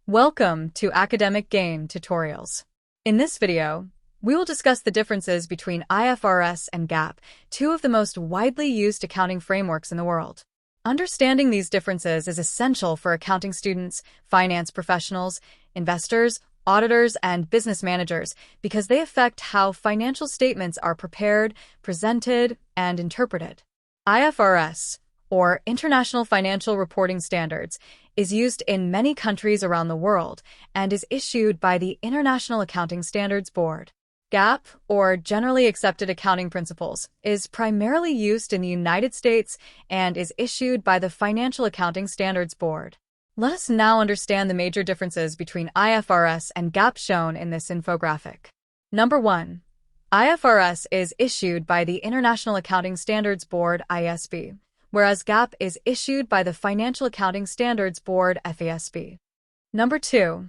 Welcome to Academic Gain Tutorials. In this video, we will discuss the differences between IFRS and GAAP, two of the most widely used accounting frameworks in the world. Understanding these differences is essential for accounting students, finance professionals, investors, auditors, and business managers because they affect how financial statements are prepared, presented, and interpreted. IFRS, or International Financial Reporting Standards, is used in many countries around the world and is issued by the International Accounting Standards Board. GAAP, or Generally Accepted Accounting Principles, is primarily used in the United States and is issued by the Financial Accounting Standards Board. Let us now understand the major differences between IFRS and GAAP shown in this infographic. Number 1. IFRS is issued by the International Accounting Standards Board (IASB), whereas GAAP is issued by the Financial Accounting Standards Board (FASB). Number 2.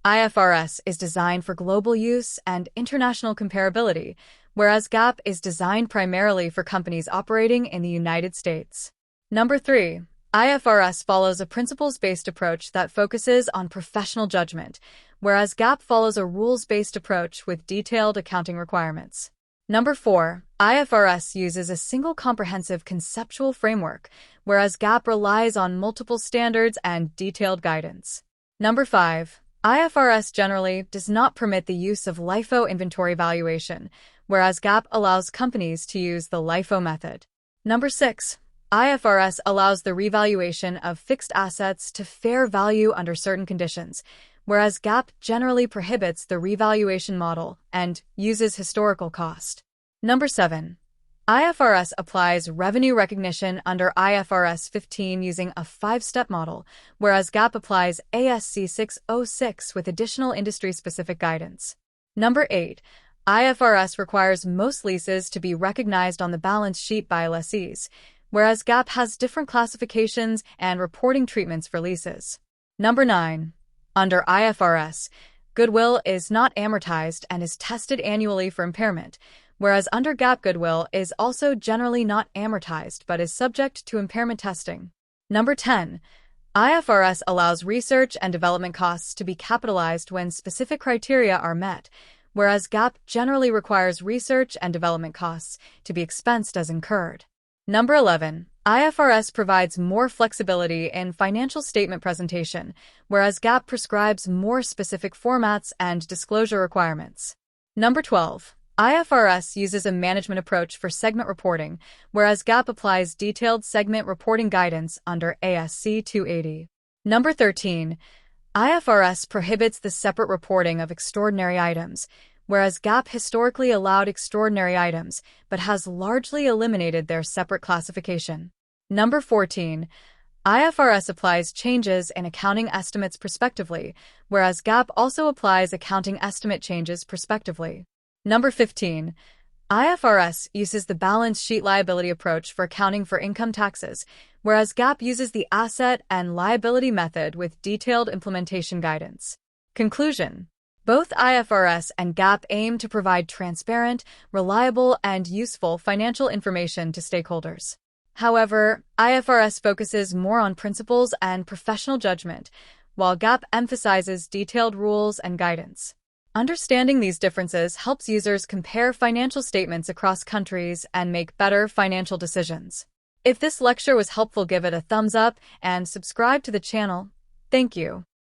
IFRS is designed for global use and international comparability, whereas GAAP is designed primarily for companies operating in the United States. Number 3. IFRS follows a principles-based approach that focuses on professional judgment, whereas GAAP follows a rules-based approach with detailed accounting requirements. Number 4. IFRS uses a single comprehensive conceptual framework, whereas GAAP relies on multiple standards and detailed guidance. Number 5. IFRS generally does not permit the use of LIFO inventory valuation, whereas GAAP allows companies to use the LIFO method. Number 6. IFRS allows the revaluation of fixed assets to fair value under certain conditions, whereas GAAP generally prohibits the revaluation model and uses historical cost. Number 7. IFRS applies revenue recognition under IFRS 15 using a 5-step model, whereas GAAP applies ASC 606 with additional industry-specific guidance. Number 8. IFRS requires most leases to be recognized on the balance sheet by lessees, whereas GAAP has different classifications and reporting treatments for leases. Number 9. Under IFRS, goodwill is not amortized and is tested annually for impairment, whereas under GAAP goodwill is also generally not amortized but is subject to impairment testing. Number 10. IFRS allows research and development costs to be capitalized when specific criteria are met, whereas GAAP generally requires research and development costs to be expensed as incurred. Number 11. IFRS provides more flexibility in financial statement presentation, whereas GAAP prescribes more specific formats and disclosure requirements. Number 12. IFRS uses a management approach for segment reporting, whereas GAAP applies detailed segment reporting guidance under ASC 280. Number 13. IFRS prohibits the separate reporting of extraordinary items, whereas GAAP historically allowed extraordinary items, but has largely eliminated their separate classification. Number 14. IFRS applies changes in accounting estimates prospectively, whereas GAAP also applies accounting estimate changes prospectively. Number 15. IFRS uses the balance sheet liability approach for accounting for income taxes, whereas GAAP uses the asset and liability method with detailed implementation guidance. Conclusion. Both IFRS and GAAP aim to provide transparent, reliable, and useful financial information to stakeholders. However, IFRS focuses more on principles and professional judgment, while GAAP emphasizes detailed rules and guidance. Understanding these differences helps users compare financial statements across countries and make better financial decisions. If this lecture was helpful, give it a thumbs up and subscribe to the channel. Thank you.